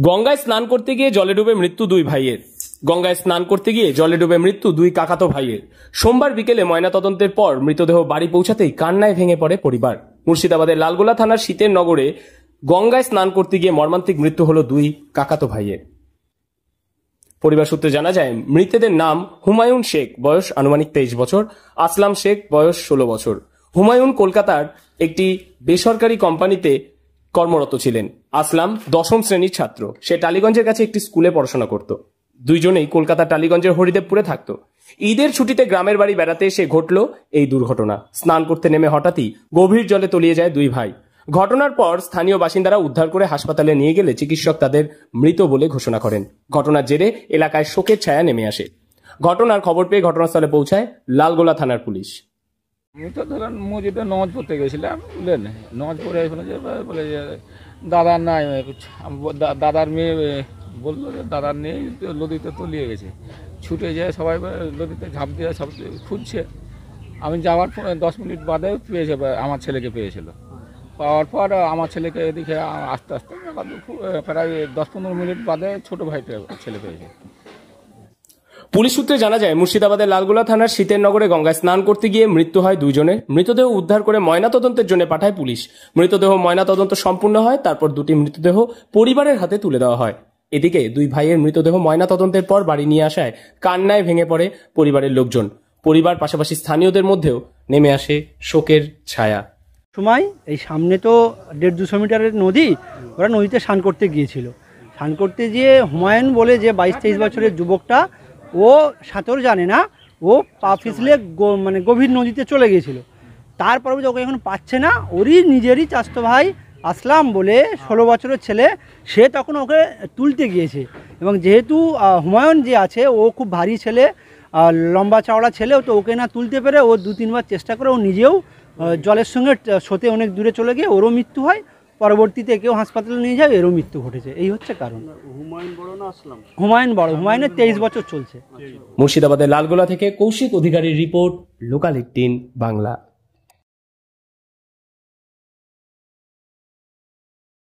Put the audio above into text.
গঙ্গায় স্নান করতে গিয়ে জলে ডুবে মৃত্যু দুই ভাইয়ের। গঙ্গায় স্নান করতে গিয়ে জলে ডুবে মৃত্যু দুই কাকাতো ভাইয়ের। সোমবার বিকেলে ময়নাতদন্তের পর মৃতদেহ বাড়ি পৌঁছাতেই কান্নায় ভেঙে পড়ে পরিবার। মুর্শিদাবাদের লালগোলা থানার শীতের নগরে গঙ্গায় স্নান করতে গিয়ে মর্মান্তিক মৃত্যু হলো দুই কাকাতো ভাইয়ের। পরিবার সূত্রে জানা যায়, মৃতদের নাম হুমায়ুন শেখ, বয়স আনুমানিক 23 বছর, আসলাম শেখ, বয়স 16 বছর। হুমায়ুন কলকাতার একটি বেসরকারি কোম্পানিতে কর্মরত ছিলেন। আসলাম 10ম শ্রেণীর ছাত্র। সে টালিগঞ্জের কাছে একটি স্কুলে পড়াশোনা করত। দুইজনেই কলকাতার টালিগঞ্জের হরিদেবপুরে থাকত। ঈদের ছুটিতে গ্রামের বাড়ি বেড়াতে এসে ঘটল এই দুর্ঘটনা। স্নান করতে নেমে হঠাৎই গভীর জলে তলিয়ে যায় দুই ভাই। ঘটনার পর স্থানীয় বাসিন্দারা উদ্ধার করে হাসপাতালে নিয়ে গেলে চিকিৎসক তাদের মৃত বলে ঘোষণা করেন। ঘটনার জেরে এলাকায় শোকের ছায়া নেমে আসে। ঘটনার খবর পেয়ে ঘটনাস্থলে পৌঁছায় লালগোলা থানার পুলিশ। আমি তো ধরেন মসজিদে নামাজ পড়তে গেছিলাম, বুঝলেন, নামাজ পড়ে বলে যে দাদা নাই, দাদার মেয়ে বললো যে দাদার নেই, নদীতে তলিয়ে গেছে। ছুটে যেয়ে সবাই নদীতে ঝাঁপ দিয়ে সব খুঁজছে। আমি যাওয়ার 10 মিনিট বাদে পেয়েছে, আমার ছেলেকে পেয়েছিল। পাওয়ার পর আমার ছেলেকে এদিকে আস্তে আস্তে প্রায় 10-15 মিনিট বাদে ছোটো ভাইটা ছেলে পেয়েছে। পুলিশ সূত্রে জানা যায়, মুর্শিদাবাদের লালগোলা থানার শীতের নগরে গঙ্গায় স্নান করতে গিয়ে মৃত্যু হয় দুইজনের। মৃতদেহ উদ্ধার করে ময়নাতদন্তের জন্য পাঠায় পুলিশ। মৃতদেহ ময়নাতদন্ত সম্পূর্ণ হয়, তারপর দুটি মৃতদেহ পরিবারের হাতে তুলে দেওয়া হয়। এদিকে দুই ভাইয়ের মৃতদেহ ময়নাতদন্তের পর বাড়ি নিয়ে আসায় কান্নায় ভেঙে পড়ে পরিবারের লোকজন। পরিবার পাশাপাশি স্থানীয়দের মধ্যেও নেমে আসে শোকের ছায়া। সময় এই সামনে তো 150-200 মিটারের নদী, ওরা নদীতে স্নান করতে গিয়েছিল। স্নান করতে গিয়ে হুমায়ুন বলে যে 22-23 বছরের যুবকটা, ও সাঁতার জানে না, ও পা পিছলে মানে গভীর নদীতে চলে গিয়েছিল। তারপরে ওকে এখন পাচ্ছে না, ওরই নিজেরই চাচাতো ভাই আসলাম বলে 16 বছরের ছেলে, সে তখন ওকে তুলতে গিয়েছে। এবং যেহেতু হুমায়ুন যে আছে ও খুব ভারী ছেলে, লম্বা চওড়া ছেলে, তো ওকে না তুলতে পেরে ও 2-3 বার চেষ্টা করে ও নিজেও জলের সঙ্গে স্রোতে অনেক দূরে চলে গিয়ে ওরও মৃত্যু হয়। পরবর্তীতে কেউ হাসপাতালে নিয়ে যায়, এরও মৃত্যু ঘটেছে। এই হচ্ছে কারণ। হুমায়ুন বড় না আসলাম? হুমায়ুন বড়, হুমায়ুনের 23 বছর চলছে। মুর্শিদাবাদের লালগোলা থেকে কৌশিক অধিকারীর রিপোর্ট, লোকাল 18 বাংলা।